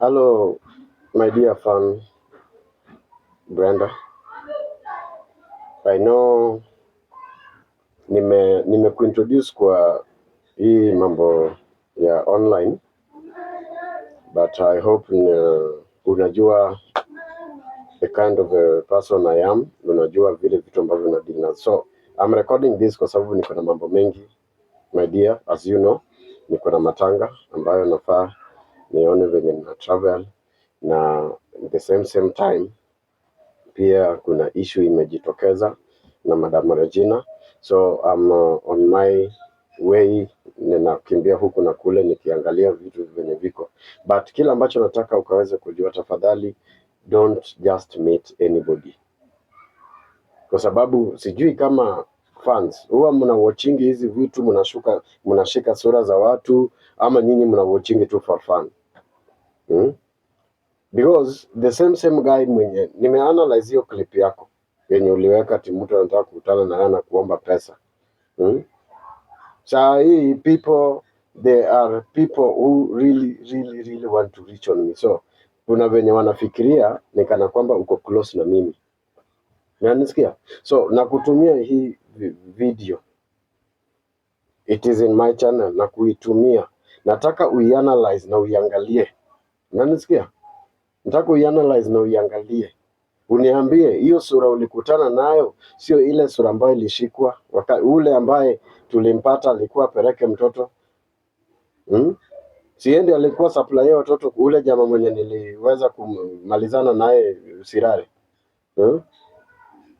Hello, my dear fan Brenda. I know nimekuintroduce kwa hii mambo ya online, but I hope unajua the kind of a person I am, unajua vile vitu ambavyo na deal nazo. So I'm recording this kwa sababu niko na mambo mengi, my dear, as you know, niko na matanga ambayo nafaa nione venye na travel, na the same time pia kuna issue imejitokeza na Madam Regina, so I'm on my way, ninakimbia huku na kule nikiangalia vitu venye viko, but kila ambacho nataka ukaweze kujua, tafadhali don't just meet anybody, kwa sababu sijui kama fans huwa mna watching hizi vitu, mnashika sura za watu, ama nyinyi mna watching tu for fun. Because the same guy mwenye nimeanalyze hiyo clip yako yenye uliweka ati mtu anataka kukutana na yeye na kuomba pesa. Saa hii there are people who really want to reach on me. So kuna venye wanafikiria ni kana kwamba uko close na mimi. Unanisikia? So nakutumia hii video. It is in my channel na kuitumia. Nataka uianalyze na uiangalie. Unanisikia? Nataka uianalyze na uiangalie. Uniambie hiyo sura ulikutana nayo sio ile sura ambayo ilishikwa ule ambaye tulimpata alikuwa peleke mtoto. Siendi alikuwa supplier watoto ule jamaa mwenye niliweza kumalizana naye Sirare.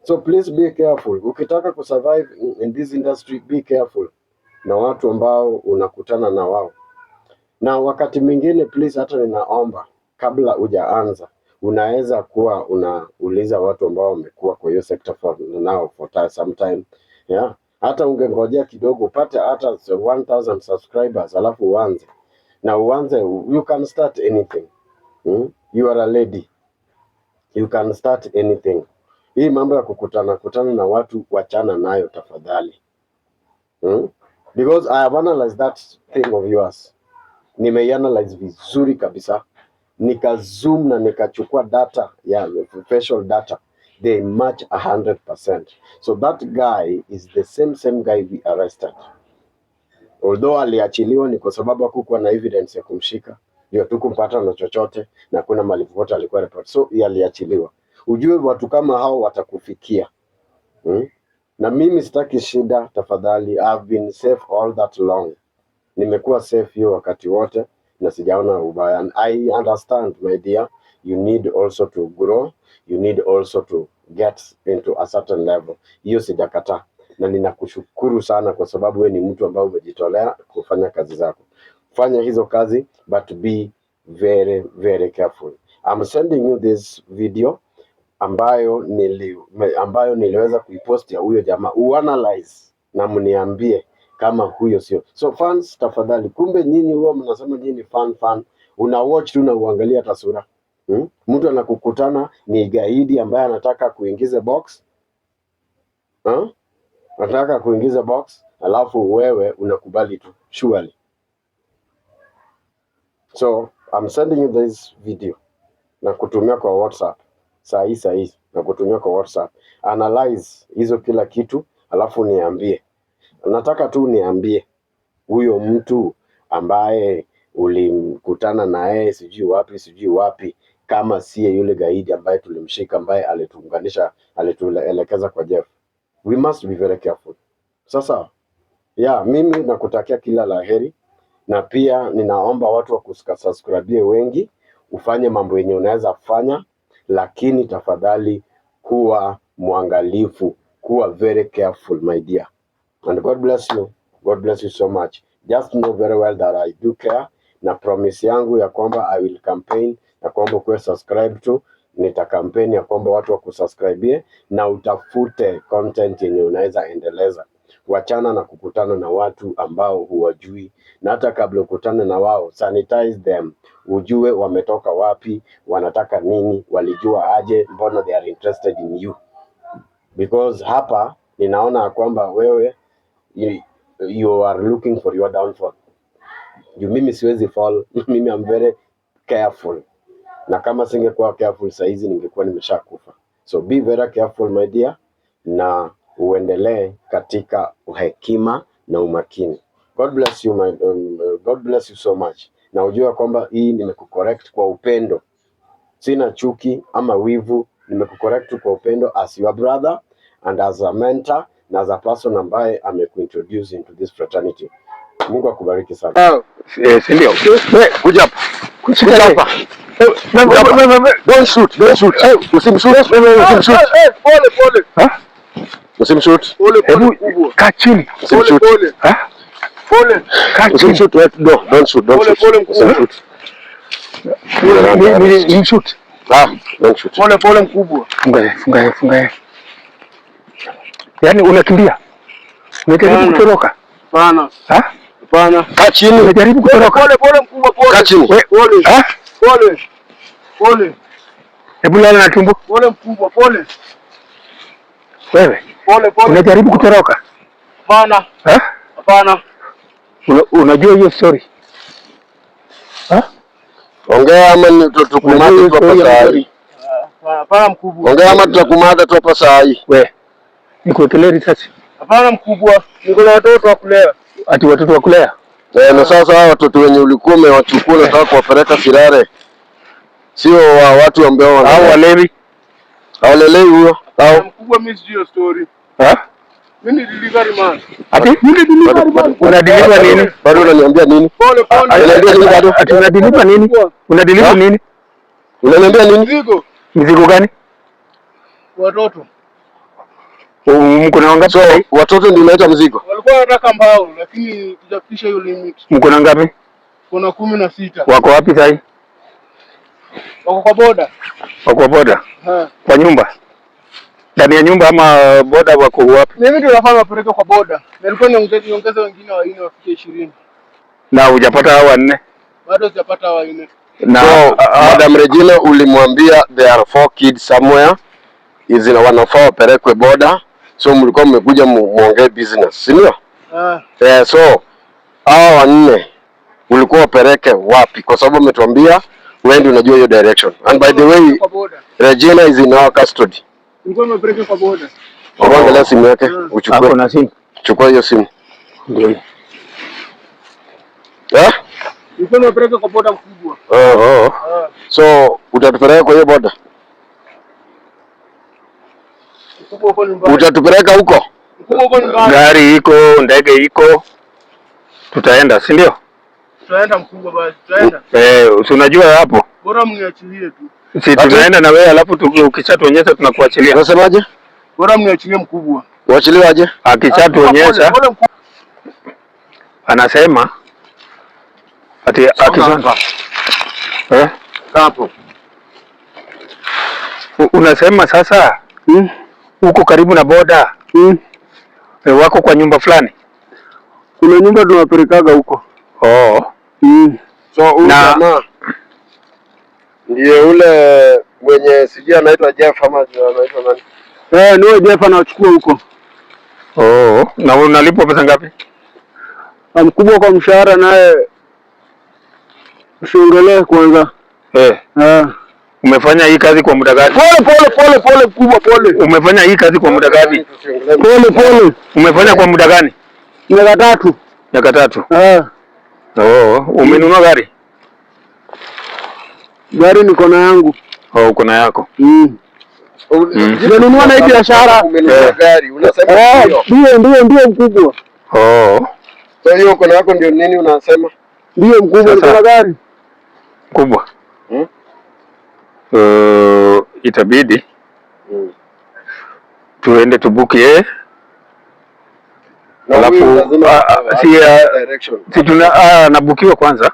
So please be careful. Ukitaka kusurvive in this industry, be careful na watu ambao unakutana na wao. Na wakati mwingine please, hata ninaomba kabla hujaanza unaweza kuwa unauliza watu ambao wamekuwa kwa hiyo sector for some time, yeah. Hata ungengojea kidogo upate hata 1000 subscribers alafu uanze you can start anything. You are a lady, you can start anything. Hii mambo ya kukutana na watu wachana nayo tafadhali. Because I have analyzed that thing of yours. Nimeianalyze vizuri kabisa, nikazoom na nikachukua data ya facial data, they match 100%. So that guy is the same guy we arrested. Although aliachiliwa ni kwa sababu hakukuwa na evidence ya kumshika, ndio tukumpata na chochote na kuna mali popote alikuwa report, so aliachiliwa. Ujue watu kama hao watakufikia. Na mimi sitaki shida tafadhali. I've been safe all that long, nimekuwa safe hiyo wakati wote na sijaona ubaya. And I understand my dear, you need also to grow, you need also to get into a certain level. Hiyo sijakataa, na ninakushukuru sana kwa sababu wewe ni mtu ambaye umejitolea kufanya kazi zako. Fanya hizo kazi, but be very careful. I'm sending you this video ambayo niliweza kuipost ya huyo jamaa. Uanalyze na mniambie kama huyo sio. So fans tafadhali, kumbe nyinyi huwa mnasema nyinyi fan, una watch tu na uangalia tasura. Mtu anakukutana ni gaidi ambaye anataka kuingiza box. Anataka kuingiza box, alafu wewe unakubali tu, surely. So I'm sending you this video na kutumia kwa WhatsApp. Saa hii na kutumia kwa WhatsApp. Analyze hizo kila kitu, alafu niambie. Nataka tu niambie huyo mtu ambaye ulimkutana na yeye sijui wapi, kama siye yule gaidi ambaye tulimshika, ambaye alituelekeza kwa Jeff. We must be very careful. Sasa mimi nakutakia kila laheri, na pia ninaomba watu wa kusubscribe wengi, ufanye mambo yenye unaweza fanya, lakini tafadhali kuwa mwangalifu, kuwa very careful my dear. And God bless you. God bless you so much. Just know very well that I do care, na promise yangu ya kwamba I will campaign ya kwamba kuwe subscribe to, nitakampaign ya kwamba watu wa kusubscribe na utafute content yenye unaweza endeleza. Wachana na kukutana na watu ambao huwajui, na hata kabla ukutane na wao sanitize them, ujue wametoka wapi, wanataka nini, walijua aje, mbona they are interested in you. Because hapa ninaona kwamba wewe you are looking for your downfall. Mimi siwezi fall. Mimi am very careful. na kama singekuwa careful saa hizi ningekuwa nimeshakufa. So be very careful my dear, na uendelee katika hekima na umakini. God bless you God bless you so much. Na ujua kwamba hii nimekucorrect kwa upendo, sina chuki ama wivu. Nimekucorrect kwa upendo as your brother and as a mentor na as a person ambaye amekuintroduce into this fraternity. Mungu akubariki sana. Si ndio? Kuja hapa. Kuja hapa. Don't shoot. Usimshoot. Usimshoot. Hebu kaa chini. Usimshoot. Pole. Usimshoot. Don't shoot. Usimshoot. Shoot. Don't shoot. Pole mkubwa. Funga. Yaani unakimbia. Unajaribu kutoroka. Hapana. Kaa chini. Unajaribu kutoroka. Pole mkubwa, pole. Kaa chini. Pole. Hebu lala na tumbo. Pole mkubwa, pole. Wewe. Pole. Unajaribu kutoroka. Hapana. Unajua hiyo story? Ongea ama tukumate tu hapa saa hii. Hapana mkubwa. Ongea ama tutakumata tu hapa saa hii. Wewe. Nikuwekelee risasi. Hapana mkubwa. Niko na watoto wa kulea. Ati watoto wa kulea? Na sasa hao watoto wenye ulikuwa umewachukua nataka kuwapeleka Sirare. Sio watu ambao wana walevi. Hawalelei huyo. Mkubwa mimi sio story. Mimi ni delivery man. Ati delivery man. Una deliver nini? Bado unaniambia nini? Pole. Unaniambia nini bado? Ati una deliver nini? Una deliver nini? Unaniambia nini? Mizigo gani? Watoto. Mko na ngapi? So watoto ndio unaita mzigo? Walikuwa wanataka mbao lakini tujafikisha hiyo limit. Mko na ngapi? Kuna 16. Wako wapi sasa? Wako kwa boda. Kwa nyumba. Ndani ya nyumba ama boda wako wapi? Mimi ndio nafanya wapeleke kwa boda. Nilikuwa niongeze wengine wanne wafike 20. Na hujapata hao wanne? Bado sijapata hao wanne. Na Madam Regina ulimwambia there are 4 kids somewhere. Izina wanafaa wapelekwe boda. So mlikuwa mmekuja muongee business, si ndio? So hao wanne ulikuwa wapeleke wapi? Kwa sababu umetuambia wewe ndio unajua hiyo direction. And by the way, Regina is in our custody. Nilikuwa nimepeleka kwa boda. Angalia simu yake, uchukue. Hapo na simu. Chukua hiyo simu. Ndio. Nilikuwa nimepeleka kwa boda mkubwa. So utatupeleka kwa hiyo boda? Utatupeleka huko? Gari iko, ndege iko. Tutaenda, si ndio? Tutaenda mkubwa basi, tutaenda. Unajua hapo? Bora mniachilie tu. Si tunaenda na wewe alafu ukishatuonyesha tunakuachilia. Unasemaje? Bora mniachilie mkubwa. Uachilie aje? Akishatuonyesha. Anasema ati akisema. Hapo. Unasema sasa huko karibu na boda. Wako kwa nyumba fulani. Kuna nyumba tunapelekaga huko. So jamaa ndiye ule mwenye sijui anaitwa Jeff ama anaitwa nani? Niwe Jeff anachukua huko. Na unalipwa pesa ngapi? Mkubwa kwa mshahara naye usiongelee kwanza. Umefanya hii kazi kwa muda gani? Pole kubwa pole. Umefanya hii kazi kwa muda gani? Pole. Umefanya kwa muda gani? Miaka 3. Umenunua gari? Gari niko na yangu. Uko na yako? Nimenunua na hii biashara. Umenunua gari. Unasema ndio mkubwa. So hiyo uko na yako ndio nini unasema? Ndio mkubwa, niko na gari. Mkubwa. Itabidi tuende tubuki alafu si tuna nabukiwa kwanza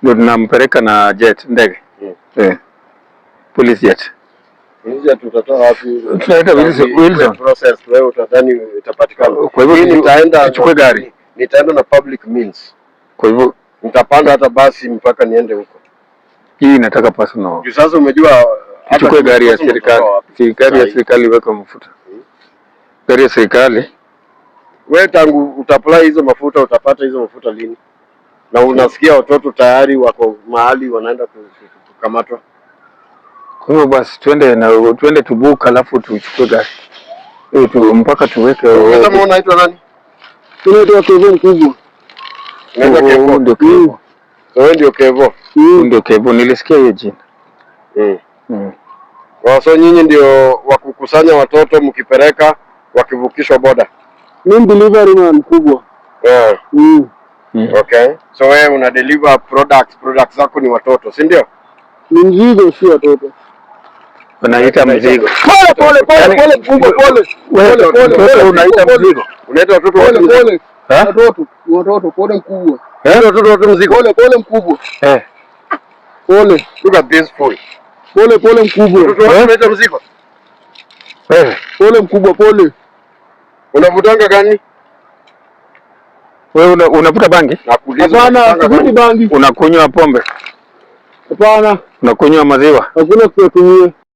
ndio tunampeleka na jet ndege police jet. Tutatoa wapi? Tunaenda Wilson process wewe utadhani itapatikana. Kwa hivyo nitaenda nichukue gari, nitaenda na public means. Kwa hivyo nitapanda hata basi mpaka niende huko. Hii nataka personal. Sasa umejua chukue gari ya serikali. Gari ya serikali weka mafuta. Gari ya serikali. Wewe tangu utapply hizo mafuta utapata hizo mafuta lini? Na unasikia watoto tayari wako mahali wanaenda kukamatwa. Kwa hiyo basi twende tubuka alafu tuchukue gari. Mpaka tuweke. Unasema unaitwa nani? Unaitwa Kevo mkubwa. Unaitwa Kevo. Ndio Kevo. Wewe ndio Kevo. Ndio Kevo, nilisikia hiyo jina. So nyinyi ndio wakukusanya watoto mkipeleka wakivukishwa boda? Mimi delivery man mkubwa. Yeah. Okay. So wewe una deliver products zako ni watoto, si ndio? Ni mzigo, si watoto. Unaita mzigo. Pole mkubwa, pole. Wewe unaita mzigo. Unaita watoto pole. Watoto pole mkubwa. Watoto mzigo. Pole mkubwa. Pole. Look at this fool. Pole mkubwa. Watoto unaita mzigo? Pole mkubwa, pole. Unavutanga gani? Wewe unavuta bangi? Hapana, sivuti bangi. Unakunywa pombe? Hapana. Unakunywa maziwa? Hakuna kutumia.